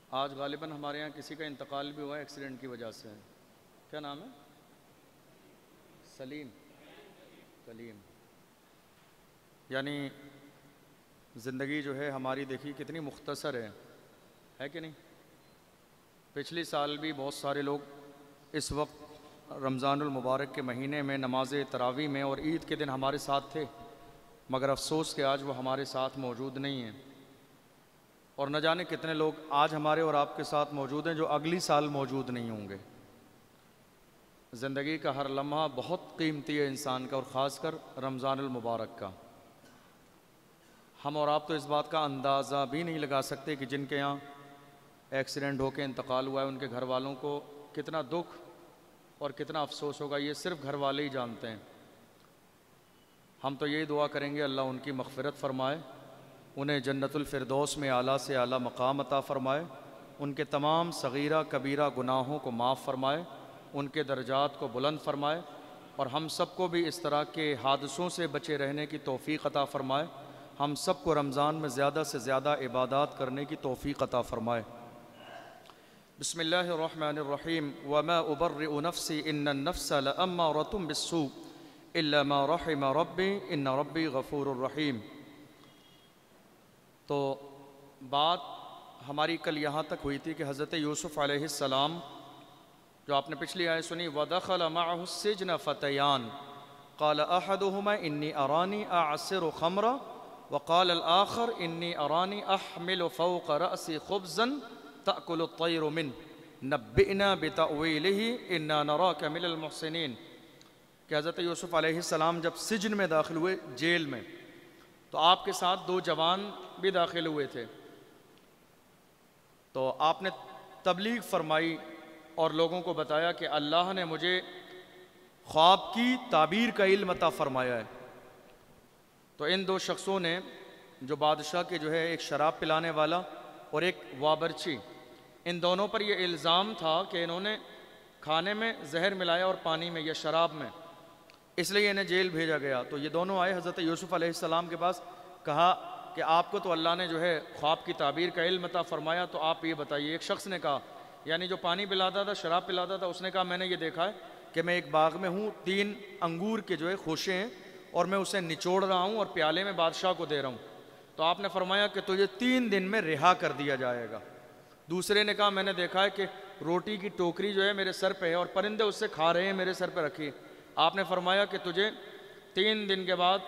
آج غالباً ہمارے یہاں کسی کا انتقال بھی ہوا ہے ایکسیڈنٹ کی وجہ سے. کیا نام ہے؟ سلیم. کلیم. یعنی زندگی جو ہے ہماری دیکھی کتنی مختصر ہے کہ نہیں؟ پچھلی سال بھی بہت سارے لوگ اس وقت رمضان المبارک کے مہینے میں نماز تراویح میں اور عید کے دن ہمارے ساتھ تھے، مگر افسوس کہ آج وہ ہمارے ساتھ موجود نہیں ہیں. اور نہ جانے کتنے لوگ آج ہمارے اور آپ کے ساتھ موجود ہیں جو اگلی سال موجود نہیں ہوں گے. زندگی کا ہر لمحہ بہت قیمتی ہے انسان کا، اور خاص کر رمضان المبارک کا. ہم اور آپ تو اس بات کا اندازہ بھی نہیں لگا سکتے کہ جن کے یہاں ایکسیڈنٹ ہو کے انتقال ہوا ہے ان کے گھر والوں کو کتنا دکھ اور کتنا افسوس ہوگا. یہ صرف گھر والے ہی جانتے ہیں. ہم تو یہی دعا کریں گے اللہ ان کی مغفرت فرمائے، انہیں جنت الفردوس میں اعلیٰ سے اعلیٰ مقام عطا فرمائے، ان کے تمام صغیرہ کبیرہ گناہوں کو معاف فرمائے، ان کے درجات کو بلند فرمائے، اور ہم سب کو بھی اس طرح کے حادثوں سے بچے رہنے کی توفیق عطا فرمائے. ہم سب کو رمضان میں زیادہ سے زیادہ عبادات کرنے کی توفیق عطا فرمائے. بسم اللہ الرحمن الرحیم. وما ابرئ نفسی ان النفس لامارۃ بالسوء الا ما رحم ربی ان ربی غفور الرحیم. تو بات ہماری کل یہاں تک ہوئی تھی کہ حضرت یوسف علیہ السلام، جو آپ نے پچھلی آیت سنی، وَدَخَلَ مَعَهُ السِّجْنَ فَتَيَانِ قَالَ أَحَدُهُمَا إِنِّي أَرَانِي أَعْصِرُ خَمْرًا وقال الآخر إني أراني أحمل فوق رأسي خبزا تأكل الطير منه نبئنا بتأويله إنا نراك من المحسنين. کہ حضرت یوسف علیہ السلام جب سجن میں داخل ہوئے، جیل میں، تو آپ کے ساتھ دو جوان بھی داخل ہوئے تھے. تو آپ نے تبلیغ فرمائی اور لوگوں کو بتایا کہ اللہ نے مجھے خواب کی تعبیر کا علم عطا فرمایا ہے. تو ان دو شخصوں نے، جو بادشاہ کے جو ہے ایک شراب پلانے والا اور ایک وابرچی، ان دونوں پر یہ الزام تھا کہ انہوں نے کھانے میں زہر ملایا اور پانی میں یا شراب میں، اس لیے انہیں جیل بھیجا گیا. تو یہ دونوں آئے حضرت یوسف علیہ السلام کے پاس، کہا کہ آپ کو تو اللہ نے جو ہے خواب کی تعبیر کا علم عطا فرمایا، تو آپ یہ بتائیے. ایک شخص نے کہا، یعنی جو پانی پلاتا تھا، شراب پلاتا تھا، اس نے کہا میں نے یہ دیکھا ہے کہ میں ایک باغ میں ہوں، 3 انگور کے جو ہے خوشے ہیں اور میں اسے نچوڑ رہا ہوں اور پیالے میں بادشاہ کو دے رہا ہوں. تو آپ نے فرمایا کہ تجھے 3 دن میں رہا کر دیا جائے گا. دوسرے نے کہا میں نے دیکھا ہے کہ روٹی کی ٹوکری جو ہے میرے سر پہ ہے اور پرندے اس سے کھا رہے ہیں، میرے سر پہ رکھی. آپ نے فرمایا کہ تجھے 3 دن کے بعد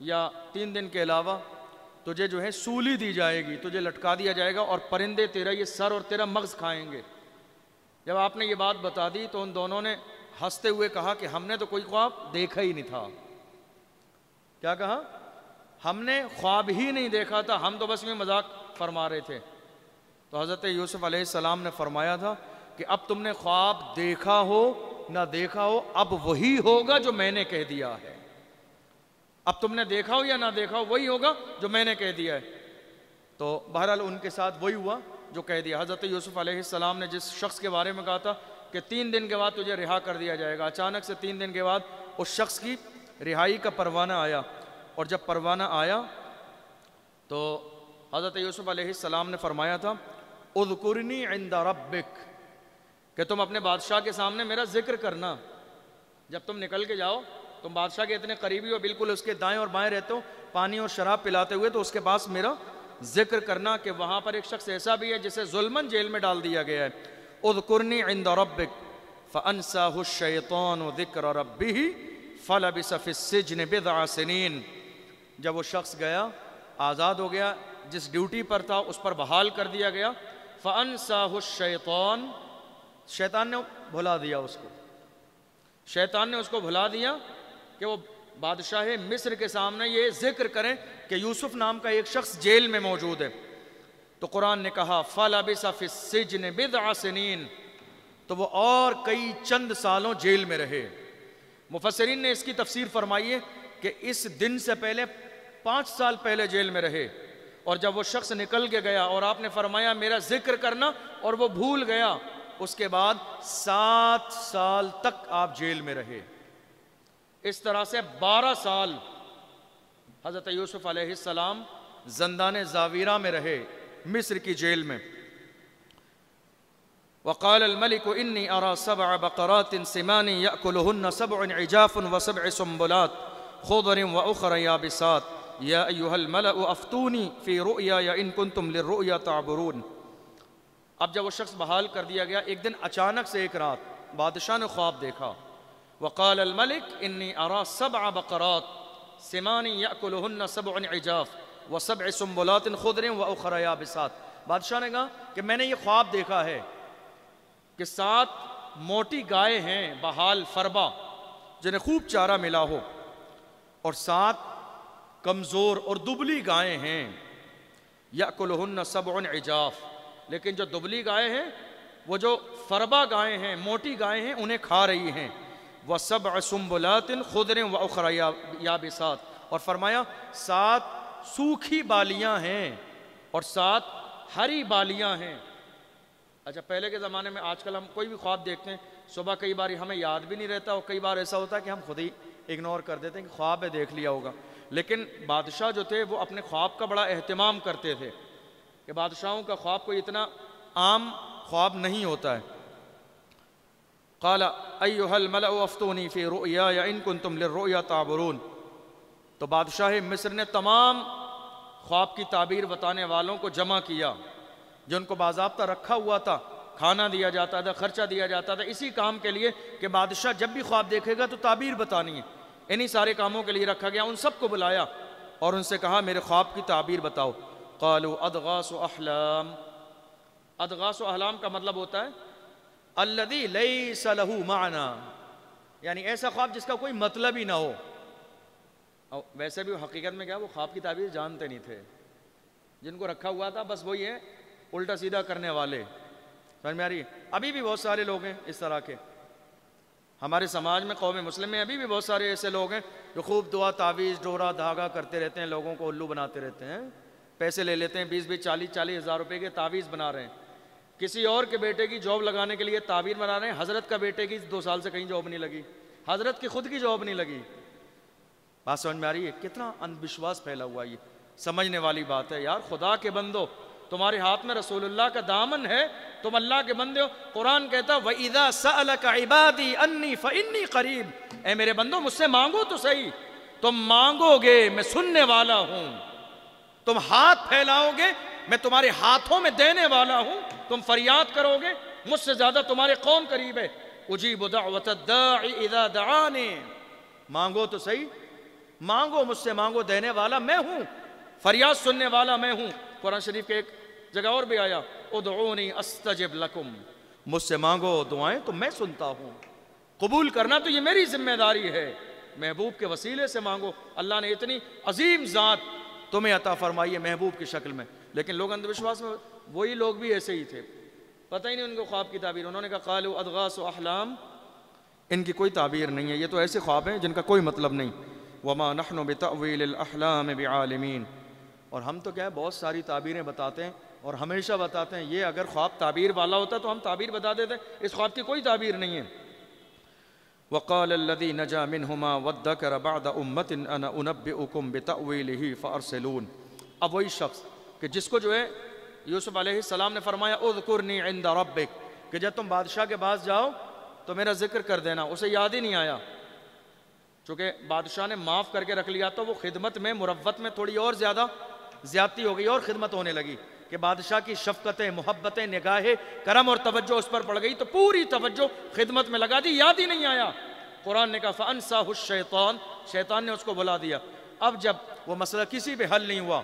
یا 3 دن کے علاوہ تجھے جو ہے سولی دی جائے گی، تجھے لٹکا دیا جائے گا اور پرندے تیرا یہ سر اور تیرا مغز کھائیں گے. جب آپ نے یہ بات بتا دی تو ان دونوں نے ہنستے ہوئے کہا کہ ہم نے تو کوئی خواب دیکھا ہی نہیں تھا. کیا کہا؟ ہم نے خواب ہی نہیں دیکھا تھا، ہم تو بس میں مذاق فرما رہے تھے. تو حضرت یوسف علیہ السلام نے فرمایا تھا کہ اب تم نے خواب دیکھا ہو نہ دیکھا ہو، اب وہی ہوگا جو میں نے کہہ دیا ہے. اب تم نے دیکھا ہو یا نہ دیکھا ہو، وہی ہوگا جو میں نے کہہ دیا ہے. تو بہرحال ان کے ساتھ وہی ہوا جو کہہ دیا. حضرت یوسف علیہ السلام نے جس شخص کے بارے میں کہا تھا کہ 3 دن کے بعد تجھے رہا کر دیا جائے گا، اچانک سے 3 دن کے بعد اس شخص کی رہائی کا پروانہ آیا. اور جب پروانہ آیا تو حضرت یوسف علیہ السلام نے فرمایا تھا اذکرنی عند ربک، کہ تم اپنے بادشاہ کے سامنے میرا ذکر کرنا. جب تم نکل کے جاؤ، تم بادشاہ کے اتنے قریبی ہو، بالکل اس کے دائیں اور بائیں رہتے ہو پانی اور شراب پلاتے ہوئے، تو اس کے پاس میرا ذکر کرنا کہ وہاں پر ایک شخص ایسا بھی ہے جسے ظلماً جیل میں ڈال دیا گیا ہے. اذکرنی عند ربک فانساہ الشیطان ذکر ربہ فلبث فی السجن بضع سنین. جب وہ شخص گیا، آزاد ہو گیا، جس ڈیوٹی پر تھا اس پر بحال کر دیا گیا. فانساہ الشیطان، شیطان نے بھلا دیا اس کو، شیطان نے اس کو بھلا دیا کہ وہ بادشاہ مصر کے سامنے یہ ذکر کریں کہ یوسف نام کا ایک شخص جیل میں موجود ہے. تو قرآن نے کہا فَلَبِثَ فِي السِّجْنِ بِضْعَ سِنِينَ، تو وہ اور کئی چند سالوں جیل میں رہے. مفسرین نے اس کی تفسیر فرمائی ہے کہ اس دن سے پہلے 5 سال پہلے جیل میں رہے، اور جب وہ شخص نکل کے گیا اور آپ نے فرمایا میرا ذکر کرنا اور وہ بھول گیا، اس کے بعد 7 سال تک آپ جیل میں رہے. اس طرح سے 12 سال حضرت یوسف علیہ السلام زندان زاویرہ میں رہے، مصر کی جیل میں. وقال الملك إني أرى 7 بقرات سمان يأكلهن 7 عجاف و7 سنبلات خضر وأخر يابسات يا أيها الملأ أفتوني في رؤياي إن كنتم للرؤيا تعبرون۔ اب جب وہ شخص بحال کر دیا گیا، ایک دن اچانک سے ایک رات بادشاہ نے خواب دیکھا۔ وقال الملك إني أرى 7 بقرات سمان يأكلهن 7 عجاف و7 سنبلات خضر وأخر يابسات۔ بادشاہ نے کہا کہ میں نے یہ خواب دیکھا ہے کہ 7 موٹی گائے ہیں بحال فربا جنہیں خوب چارہ ملا ہو، اور 7 کمزور اور دبلی گائیں ہیں۔ یأکلہن 7 عجاف، لیکن جو دبلی گائے ہیں وہ جو فربا گائیں ہیں، موٹی گائیں ہیں، انہیں کھا رہی ہیں۔ وَسَبْعَ سُنبُلَاتٍ خُضْرٍ وَأُخْرَ يَابِسَاتٍ، اور فرمایا 7 سوکھی بالیاں ہیں اور 7 ہری بالیاں ہیں۔ اچھا، پہلے کے زمانے میں، آج کل ہم کوئی بھی خواب دیکھتے ہیں صبح، کئی بار ہمیں یاد بھی نہیں رہتا، اور کئی بار ایسا ہوتا ہے کہ ہم خود ہی اگنور کر دیتے ہیں کہ خواب ہے، دیکھ لیا ہوگا۔ لیکن بادشاہ جو تھے وہ اپنے خواب کا بڑا اہتمام کرتے تھے کہ بادشاہوں کا خواب کوئی اتنا عام خواب نہیں ہوتا ہے۔ قال ایھا الملأ افتونی فی رؤیای ان کنتم للرؤیا تعبرون۔ تو بادشاہ مصر نے تمام خواب کی تعبیر بتانے والوں کو جمع کیا، جن کو باضابطہ رکھا ہوا تھا، کھانا دیا جاتا تھا، خرچہ دیا جاتا تھا، اسی کام کے لیے کہ بادشاہ جب بھی خواب دیکھے گا تو تعبیر بتانی ہے، انہی سارے کاموں کے لیے رکھا گیا۔ ان سب کو بلایا اور ان سے کہا میرے خواب کی تعبیر بتاؤ۔ قالوا اضغاث احلام۔ اضغاث احلام کا مطلب ہوتا ہے الذی لیس لہ معنی، یعنی ایسا خواب جس کا کوئی مطلب ہی نہ ہو۔ اور ویسے بھی حقیقت میں کیا، وہ خواب کی تعبیر جانتے نہیں تھے، جن کو رکھا ہوا تھا بس وہی ہے الٹا سیدھا کرنے والے۔ سمجھ میں آ رہی ہے؟ ابھی بھی بہت سارے لوگ ہیں اس طرح کے ہمارے سماج میں، قوم مسلم میں ابھی بھی بہت سارے ایسے لوگ ہیں جو خوب دعا تعویذ ڈورا دھاگا کرتے رہتے ہیں، لوگوں کو الو بناتے رہتے ہیں، پیسے لے لیتے ہیں، 20 40 ہزار روپے کے تعویذ بنا رہے ہیں، کسی اور کے بیٹے کی جاب لگانے کے لیے تعبیر بنا رہے ہیں۔ حضرت کا بیٹے کی 2 سال سے کہیں جاب نہیں لگی، حضرت کی خود کی جاب نہیں لگی۔ بات سمجھ میں آ رہی ہے؟ کتنا اندھ پھیلا ہوا، یہ سمجھنے والی بات ہے یار۔ خدا کے بندو، تمہارے ہاتھ میں رسول اللہ کا دامن ہے، تم اللہ کے بندے ہو۔ قرآن کہتا ہے وَإِذَا سَأَلَكَ عِبَادِي أَنِّي فَإِنِّي قَرِيب، اے میرے بندو مجھ سے مانگو تو صحیح، تم مانگو گے میں سننے والا ہوں، تم ہاتھ پھیلاؤ گے میں تمہارے ہاتھوں میں دینے والا ہوں، تم فریاد کرو گے مجھ سے زیادہ تمہارے قوم قریب ہے۔ اجیب دعوت الداعی اذا دعانی، مانگو تو صحیح، مانگو مجھ سے، مانگو، دینے والا میں ہوں، فریاد سننے والا میں ہوں۔ قرآن شریف کے ایک جگہ اور بھی آیا ادعونی استجب لکم، مجھ سے مانگو دعائیں تو میں سنتا ہوں، قبول کرنا تو یہ میری ذمہ داری ہے، محبوب کے وسیلے سے مانگو۔ اللہ نے اتنی عظیم ذات تمہیں عطا فرمائی ہے محبوب کی شکل میں، لیکن لوگ اندھ وشواس میں، وہی لوگ بھی ایسے ہی تھے، پتہ ہی نہیں ان کو خواب کی تعبیر۔ انہوں نے کہا قالوا اضغاث احلام، ان کی کوئی تعبیر نہیں ہے، یہ تو ایسے خواب ہیں جن کا کوئی مطلب نہیں۔ وما نحن بتأویل الاحلام بعالمین، اور ہم تو کیا ہے بہت ساری تعبیریں بتاتے ہیں اور ہمیشہ بتاتے ہیں، یہ اگر خواب تعبیر والا ہوتا تو ہم تعبیر بتا دیتے، اس خواب کی کوئی تعبیر نہیں ہے۔ وقال الذي نجا منهما وادكر بعد امة انا انبئكم بتأويله فارسلون۔ اب وہی شخص کہ جس کو جو ہے یوسف علیہ السلام نے فرمایا اذکرنی عند ربک، کہ جب تم بادشاہ کے پاس جاؤ تو میرا ذکر کر دینا، اسے یاد ہی نہیں آیا، چونکہ بادشاہ نے معاف کر کے رکھ لیا تو وہ خدمت میں، مروت میں تھوڑی اور زیادہ زیادتی ہو گئی اور خدمت ہونے لگی کہ بادشاہ کی شفقتیں، محبتیں، نگاہیں، کرم اور توجہ اس پر پڑ گئی تو پوری توجہ خدمت میں لگا دی، یاد ہی نہیں آیا۔ قرآن نے کہا فَأَنْسَاهُ الشَّيْطَانِ، شیطان نے اس کو بلا دیا۔ اب جب وہ مسئلہ کسی پہ حل نہیں ہوا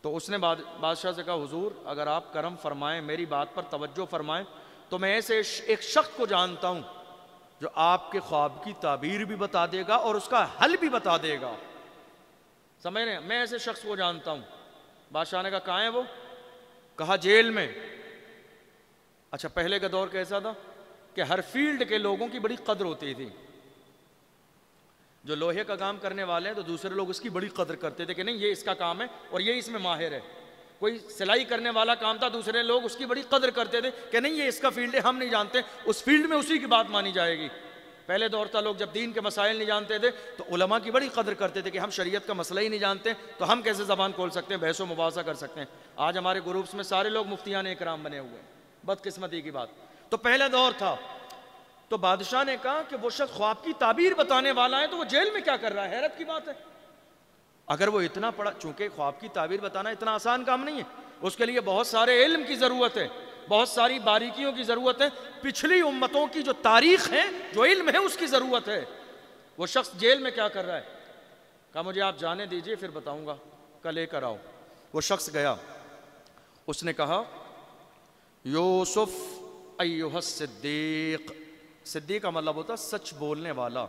تو اس نے بادشاہ سے کہا حضور اگر آپ کرم فرمائیں، میری بات پر توجہ فرمائیں تو میں ایسے ایک شخص کو جانتا ہوں جو آپ کے خواب کی تعبیر بھی بتا دے گا اور اس کا حل بھی بتا دے گا، سمجھ رہے ہیں؟ میں ایسے شخص کو جانتا ہوں۔ بادشاہ نے کہا کہاں ہے وہ؟ کہا جیل میں۔ اچھا، پہلے کا دور کیسا تھا کہ ہر فیلڈ کے لوگوں کی بڑی قدر ہوتی تھی، جو لوہے کا کام کرنے والے ہیں تو دوسرے لوگ اس کی بڑی قدر کرتے تھے کہ نہیں یہ اس کا کام ہے اور یہ اس میں ماہر ہے۔ کوئی سلائی کرنے والا کام تھا، دوسرے لوگ اس کی بڑی قدر کرتے تھے کہ نہیں یہ اس کا فیلڈ ہے، ہم نہیں جانتے، اس فیلڈ میں اسی کی بات مانی جائے گی۔ پہلے دور تھا لوگ جب دین کے مسائل نہیں جانتے تھے تو علماء کی بڑی قدر کرتے تھے کہ ہم شریعت کا مسئلہ ہی نہیں جانتے تو ہم کیسے زبان کھول سکتے ہیں، بحث و مباحثہ کر سکتے ہیں۔ آج ہمارے گروپس میں سارے لوگ مفتیان اکرام بنے ہوئے ہیں، بدقسمتی کی بات. تو پہلا دور تھا. تو بادشاہ نے کہا کہ وہ شخص خواب کی تعبیر بتانے والا ہے تو وہ جیل میں کیا کر رہا ہے؟ حیرت کی بات ہے. اگر وہ اتنا پڑھا، چونکہ خواب کی تعبیر بتانا اتنا آسان کام نہیں ہے، اس کے لیے بہت سارے علم کی ضرورت ہے، بہت ساری باریکیوں کی ضرورت ہے، پچھلی امتوں کی جو تاریخ ہے، جو علم ہے، اس کی ضرورت ہے. وہ شخص جیل میں کیا کر رہا ہے؟ کہا مجھے آپ جانے دیجئے پھر بتاؤں گا، کل لے کر آؤ. وہ شخص گیا، اس نے کہا یوسف ایھا الصدیق. صدیق کا مطلب ہوتا ہے سچ بولنے والا.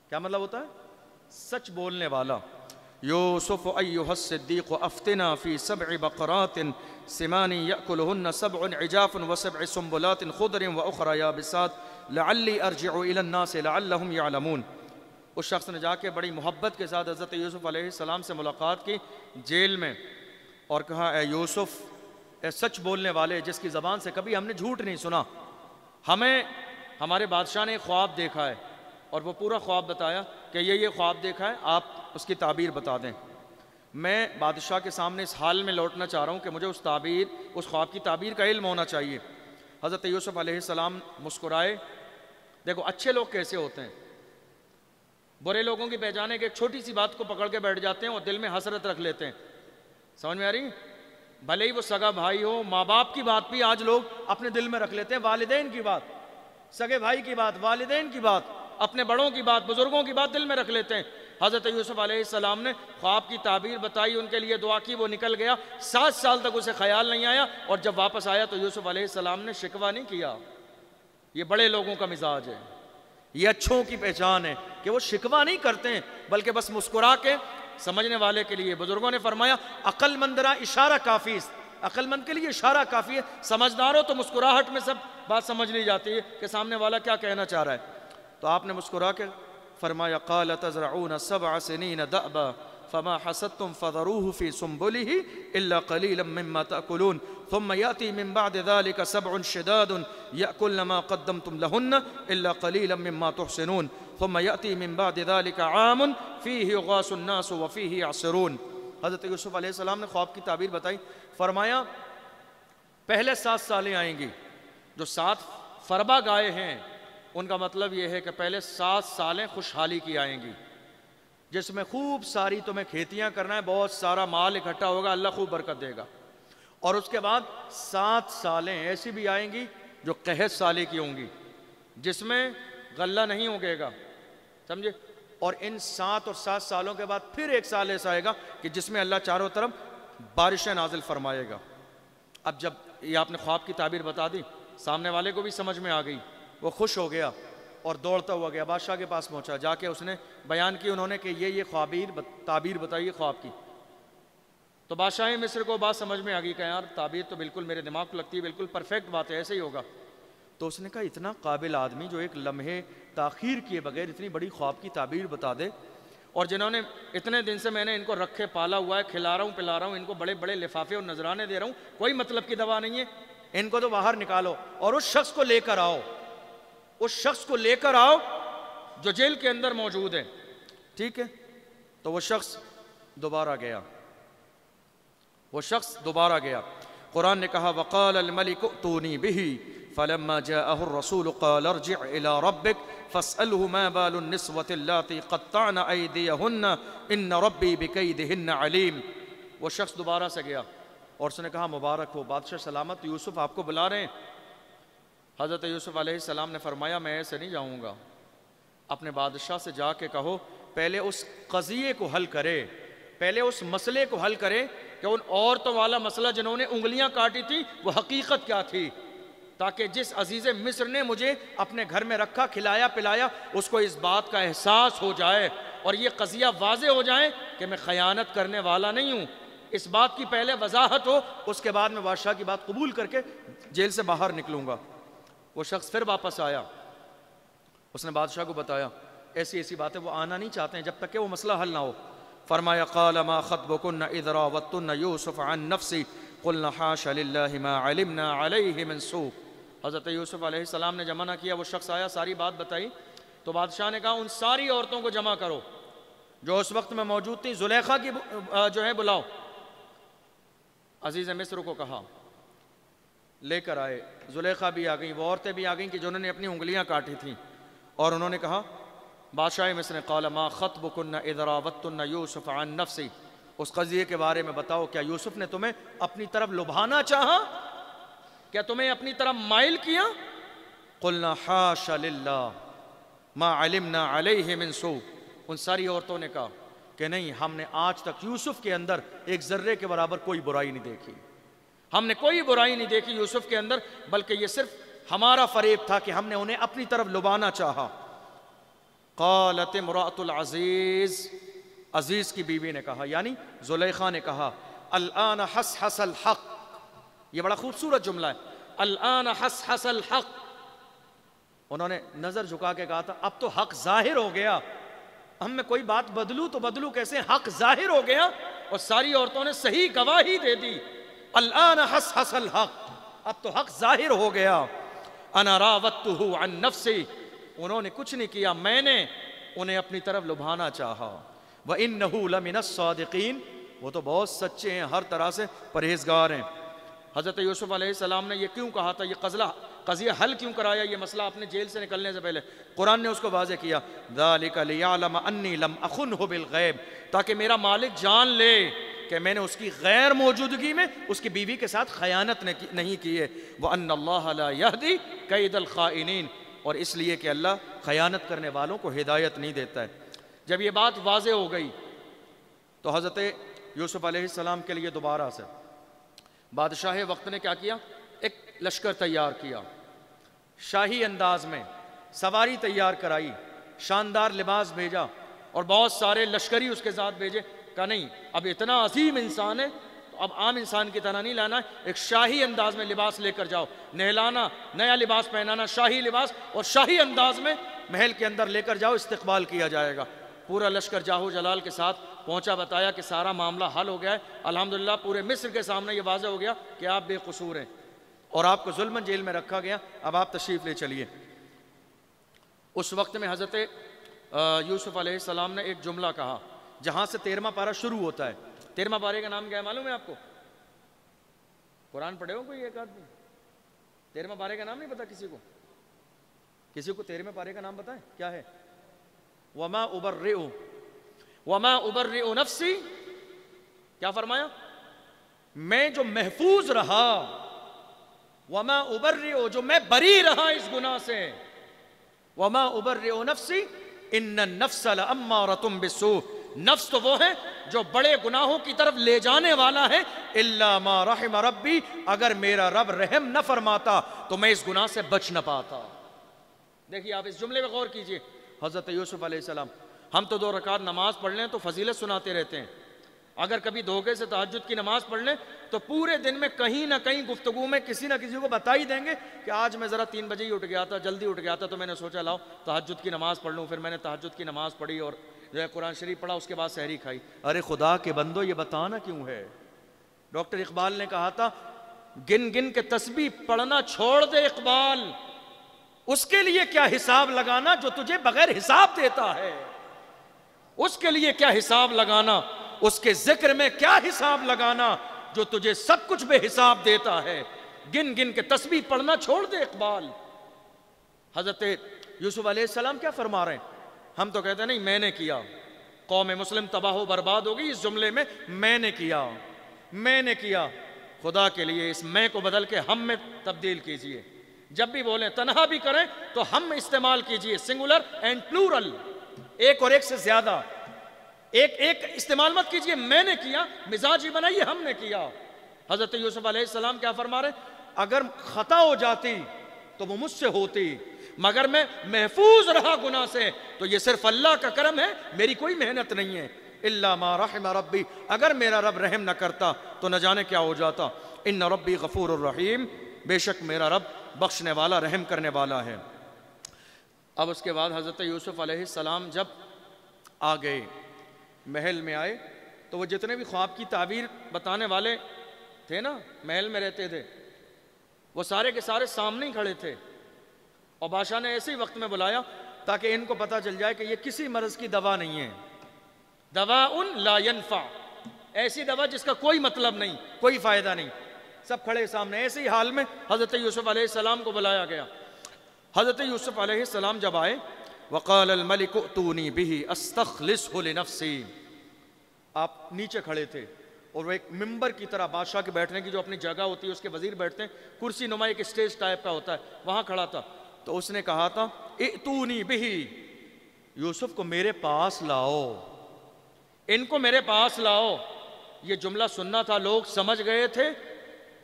کیا مطلب ہوتا ہے؟ سچ بولنے والا. یوسف ایھا الصدیق افتنا فی 7 بقرات سمان یأکلہن 7 عجاف و7 سنبلات خضر واخری یابسات لعلی ارجع الی الناس لعلہم یعلمون. اس شخص نے جا کے بڑی محبت کے ساتھ حضرت یوسف علیہ السلام سے ملاقات کی جیل میں، اور کہا اے یوسف، اے سچ بولنے والے جس کی زبان سے کبھی ہم نے جھوٹ نہیں سنا، ہمیں ہمارے بادشاہ نے خواب دیکھا ہے، اور وہ پورا خواب بتایا کہ یہ خواب دیکھا ہے، آپ اس کی تعبیر بتا دیں. میں بادشاہ کے سامنے اس حال میں لوٹنا چاہ رہا ہوں کہ مجھے اس خواب کی تعبیر کا علم ہونا چاہیے. حضرت یوسف علیہ السلام مسکرائے. دیکھو اچھے لوگ کیسے ہوتے ہیں، برے لوگوں کی پہچانے کہ ایک چھوٹی سی بات کو پکڑ کے بیٹھ جاتے ہیں اور دل میں حسرت رکھ لیتے ہیں. سمجھ میں آ رہی؟ بھلے ہی وہ سگا بھائی ہو، ماں باپ کی بات بھی آج لوگ اپنے دل میں رکھ لیتے ہیں، والدین کی بات، سگے بھائی کی بات، والدین کی بات، اپنے بڑوں کی بات، بزرگوں کی بات دل میں رکھ لیتے ہیں. حضرت یوسف علیہ السلام نے خواب کی تعبیر بتائی، ان کے لیے دعا کی، وہ نکل گیا. 7 سال تک اسے خیال نہیں آیا، اور جب واپس آیا تو یوسف علیہ السلام نے شکوہ نہیں کیا. یہ بڑے لوگوں کا مزاج ہے، یہ اچھوں کی پہچان ہے کہ وہ شکوہ نہیں کرتے ہیں، بلکہ بس مسکرا کے سمجھنے والے کے لیے. بزرگوں نے فرمایا عقل مندرا اشارہ کافی، عقل مند کے لیے اشارہ کافی ہے. سمجھدار ہو تو مسکراہٹ میں سب بات سمجھ لی جاتی ہے کہ سامنے والا کیا کہنا چاہ رہا ہے. تو آپ نے مسکرا کے فرمایا قال تزرعون 7 سنین دأبا فما حصدتم فذروه في سنبله الا قليلا مما تأكلون ثم يأتي من بعد ذلك 7 شداد يأكلن ما قدمتم لهن الا قليلا مما تحسنون ثم يأتي من بعد ذلك عام فيه يغاث الناس وفيه يعصرون. حضرت یوسف علیہ السلام نے خواب کی تعبیر بتائی. فرمایا پہلے 7 سالیں آئیں گی، جو 7 فربا گائے ہیں ان کا مطلب یہ ہے کہ پہلے 7 سالیں خوشحالی کی آئیں گی، جس میں خوب ساری تمہیں کھیتیاں کرنا ہے، بہت سارا مال اکٹھا ہوگا، اللہ خوب برکت دے گا. اور اس کے بعد 7 سالیں ایسی بھی آئیں گی جو قحط سالی کی ہوں گی، جس میں غلہ نہیں اگے گا. سمجھے؟ اور ان 7 اور 7 سالوں کے بعد پھر 1 سال ایسا آئے گا کہ جس میں اللہ چاروں طرف بارشیں نازل فرمائے گا. اب جب یہ آپ نے خواب کی تعبیر بتا دی، سامنے والے کو بھی سمجھ میں آ گئی، وہ خوش ہو گیا اور دوڑتا ہوا گیا بادشاہ کے پاس پہنچا. جا کے اس نے بیان کی انہوں نے کہ یہ تعبیر بتائیے خواب کی. تو بادشاہ مصر کو بات سمجھ میں آ گئی کہ یار تعبیر تو بالکل میرے دماغ کو لگتی ہے، بالکل پرفیکٹ بات ہے، ایسے ہی ہوگا. تو اس نے کہا اتنا قابل آدمی جو ایک لمحے تاخیر کیے بغیر اتنی بڑی خواب کی تعبیر بتا دے، اور جنہوں نے اتنے دن سے میں نے ان کو رکھے پالا ہوا ہے، کھلا رہا ہوں پلا رہا ہوں، ان کو بڑے بڑے لفافے اور نذرانے دے رہا ہوں، کوئی مطلب کی دوا نہیں ہے، ان کو تو باہر نکالو اور اس شخص کو لے کر آؤ، اس شخص کو لے کر آؤ جو جیل کے اندر موجود ہے. ٹھیک ہے؟ تو وہ شخص دوبارہ گیا. قرآن نے کہا وقال الملك ائتوني به فلما جاءه الرسول قال ارجع الى ربك فاسأله ما بال النسوة اللاتي قطعن ايديهن ان ربي بكيدهن عليم. وہ شخص دوبارہ سے گیا اور اس نے کہا مبارک ہو بادشاہ سلامت، یوسف آپ کو بلا رہے ہیں. حضرت یوسف علیہ السلام نے فرمایا میں ایسے نہیں جاؤں گا، اپنے بادشاہ سے جا کے کہو پہلے اس قضیے کو حل کرے، پہلے اس مسئلے کو حل کرے کہ ان عورتوں والا مسئلہ جنہوں نے انگلیاں کاٹی تھی وہ حقیقت کیا تھی، تاکہ جس عزیز مصر نے مجھے اپنے گھر میں رکھا کھلایا پلایا اس کو اس بات کا احساس ہو جائے اور یہ قضیہ واضح ہو جائے کہ میں خیانت کرنے والا نہیں ہوں. اس بات کی پہلے وضاحت ہو، اس کے بعد میں بادشاہ کی بات قبول کر کے جیل سے باہر نکلوں گا. وہ شخص پھر واپس آیا، اس نے بادشاہ کو بتایا ایسی باتیں، وہ آنا نہیں چاہتے ہیں جب تک کہ وہ مسئلہ حل نہ ہو. فرمایا قال ما خطبكن اذ راوتن يوسف عن نفسه قلنا حاشا لله ما علمنا عليه من سوء. حضرت یوسف علیہ السلام نے جمع نہ کیا، وہ شخص آیا ساری بات بتائی. تو بادشاہ نے کہا ان ساری عورتوں کو جمع کرو جو اس وقت میں موجود تھیں، زلیخا کی جو ہے بلاؤ. عزیز مصر کو کہا لے کر آئے. زلیخا بھی آ گئیں, وہ عورتیں بھی آ گئیں کہ جنہوں نے اپنی انگلیاں کاٹی تھیں, اور انہوں نے کہا بادشاہ مصر نے قال ما خطبکن اذ راوتن یوسف عن نفسی, اس قضیے کے بارے میں بتاؤ, کیا یوسف نے تمہیں اپنی طرف لبھانا چاہا, کیا تمہیں اپنی طرف مائل کیا؟ قلنا حاش للہ ما علمنا علیہ من سوء, ان ساری عورتوں نے کہا کہ نہیں, ہم نے آج تک یوسف کے اندر ایک ذرے کے برابر کوئی برائی نہیں دیکھی, ہم نے کوئی برائی نہیں دیکھی یوسف کے اندر, بلکہ یہ صرف ہمارا فریب تھا کہ ہم نے انہیں اپنی طرف لبانا چاہا. قالت امرأۃ العزیز, عزیز کی بیوی نے کہا, یعنی زلیخا نے کہا, الآن حسحس الحق, یہ بڑا خوبصورت جملہ ہے, الآن حسحس الحق, انہوں نے نظر جھکا کے کہا تھا اب تو حق ظاہر ہو گیا, ہم میں کوئی بات بدلوں تو بدلوں کیسے, حق ظاہر ہو گیا. اور ساری عورتوں نے صحیح گواہی دے دی, الآن حسحس الحق, اب تو حق ظاہر ہو گیا. انا راودتہ عن نفسی, انہوں نے کچھ نہیں کیا, میں نے انہیں اپنی طرف لبھانا چاہا. وَإِنَّهُ لَمِنَ الصَّادِقِينَ, وہ تو بہت سچے ہیں, ہر طرح سے پرہیزگار ہیں. حضرت یوسف علیہ السلام نے یہ کیوں کہا تھا, یہ قضیہ حل کیوں کرایا, یہ مسئلہ اپنے جیل سے نکلنے سے پہلے قرآن نے اس کو واضح کیا, ذَلِكَ لِيَعْلَمَ أَنِّي لَمْ أَخُنْهُ بِالْغَيْبِ, تاکہ میرا مالک جان لے کہ میں نے اس کی غیر موجودگی میں اس کی بیوی کے ساتھ خیانت نہیں کی ہے. وَأَنَّ اللَّهَ لَا يَهْدِي كَيْدَ الْخَائِنِينَ, اور اس لیے کہ اللہ خیانت کرنے والوں کو ہدایت نہیں دیتا ہے. جب یہ بات واضح ہو گئی تو حضرت یوسف علیہ السلام کے لیے دوبارہ سے بادشاہ وقت نے کیا کیا, ایک لشکر تیار کیا, شاہی انداز میں سواری تیار کرائی, شاندار لباس بھیجا, اور بہت سارے لشکری اس کے ساتھ بھیجے. کہا نہیں, اب اتنا عظیم انسان ہے تو اب عام انسان کی طرح نہیں لانا ہے, ایک شاہی انداز میں لباس لے کر جاؤ, نہلانا, نیا لباس پہنانا, شاہی لباس, اور شاہی انداز میں محل کے اندر لے کر جاؤ, استقبال کیا جائے گا. پورا لشکر جاہو جلال کے ساتھ پہنچا, بتایا کہ سارا معاملہ حل ہو گیا ہے, الحمدللہ پورے مصر کے سامنے یہ واضح ہو گیا کہ آپ بے قصور ہیں اور آپ کو ظلماً جیل میں رکھا گیا, اب آپ تشریف لے چلیے. اس وقت میں حضرت یوسف علیہ السلام نے ایک جملہ کہا جہاں سے 13واں پارہ شروع ہوتا ہے. 13واں پارے کا نام کیا ہے معلوم ہے آپ کو؟ قرآن پڑھے ہو کوئی ایک آدمی؟ 13واں پارے کا نام نہیں پتا کسی کو؟ کسی کو 13ویں پارے کا نام بتائیں کیا ہے؟ وما ابرئ نفسی, کیا فرمایا؟ میں جو محفوظ رہا, وما ابرئ, جو میں بری رہا اس گناہ سے, وما ابرئ نفسی ان النفس لامارۃ بالسوء, نفس تو وہ ہے جو بڑے گناہوں کی طرف لے جانے والا ہے, الا ما رحم ربی, اگر میرا رب رحم نہ فرماتا تو میں اس گناہ سے بچ نہ پاتا. دیکھیے آپ اس جملے پہ غور کیجئے. حضرت یوسف علیہ السلام, ہم تو 2 رکعت نماز پڑھ لیں تو فضیلت سناتے رہتے ہیں, اگر کبھی دھوکے سے تہجد کی نماز پڑھ لیں تو پورے دن میں کہیں نہ کہیں گفتگو میں کسی نہ کسی کو بتا ہی دیں گے کہ آج میں ذرا 3 بجے ہی اٹھ گیا تھا, جلدی اٹھ گیا تھا, تو میں نے سوچا لاؤ تہجد کی نماز پڑھ لوں. پھر میں نے تہجد کی نماز پڑھی اور جو ہے قرآن شریف پڑھا, اس کے بعد سحری کھائی. ارے خدا کے بندو, یہ بتانا کیوں ہے؟ ڈاکٹر اقبال نے کہا تھا, گن گن کے تسبیح پڑھنا چھوڑ دے اقبال, اس کے لیے کیا حساب لگانا جو تجھے بغیر حساب دیتا ہے, اس کے لیے کیا حساب لگانا, اس کے ذکر میں کیا حساب لگانا جو تجھے سب کچھ بے حساب دیتا ہے. گن گن کے تسبیح پڑھنا چھوڑ دے اقبال. حضرت یوسف علیہ السلام کیا فرما رہے ہیں؟ ہم تو کہتے ہیں نہیں میں نے کیا, قوم مسلم تباہ و برباد ہوگی اس جملے میں میں نے کیا, میں نے کیا. خدا کے لیے اس میں کو بدل کے ہم میں تبدیل کیجئے. جب بھی بولیں تنہا بھی کریں تو ہم استعمال کیجئے, سنگولر اینڈ پلورل, ایک اور ایک سے زیادہ, ایک استعمال مت کیجئے. میں نے کیا, مزاج ہی بنائیے ہم نے کیا. حضرت یوسف علیہ السلام کیا فرما رہے ہیں؟ اگر خطا ہو جاتی تو وہ مجھ سے ہوتی, مگر میں محفوظ رہا گناہ سے تو یہ صرف اللہ کا کرم ہے, میری کوئی محنت نہیں ہے. الا ما رحم ربی, اگر میرا رب رحم نہ کرتا تو نہ جانے کیا ہو جاتا. ان ربی غفور الرحیم, بے شک میرا رب بخشنے والا رحم کرنے والا ہے. اب اس کے بعد حضرت یوسف علیہ السلام جب آ گئے, محل میں آئے, تو وہ جتنے بھی خواب کی تعبیر بتانے والے تھے نا, محل میں رہتے تھے, وہ سارے کے سارے سامنے ہی کھڑے تھے. اور بادشاہ نے ایسے ہی وقت میں بلایا تاکہ ان کو پتہ چل جائے کہ یہ کسی مرض کی دوا نہیں ہے. دواء لا ينفع, ایسی دوا جس کا کوئی مطلب نہیں, کوئی فائدہ نہیں. سب کھڑے سامنے. ایسے ہی حال میں حضرت یوسف علیہ السلام کو بلایا گیا. حضرت یوسف علیہ السلام جب آئے, وقال الملک ائتونی بہ استخلصہ لنفسی. آپ نیچے کھڑے تھے اور وہ ایک ممبر کی طرح بادشاہ کے بیٹھنے کی جو اپنی جگہ ہوتی ہے, اس کے وزیر بیٹھتے ہیں, کرسی نما ایک اسٹیج ٹائپ کا ہوتا ہے, وہاں کھڑا تھا. تو اس نے کہا تھا ائتونی بہ, یوسف کو میرے پاس لاؤ, ان کو میرے پاس لاؤ. یہ جملہ سننا تھا, لوگ سمجھ گئے تھے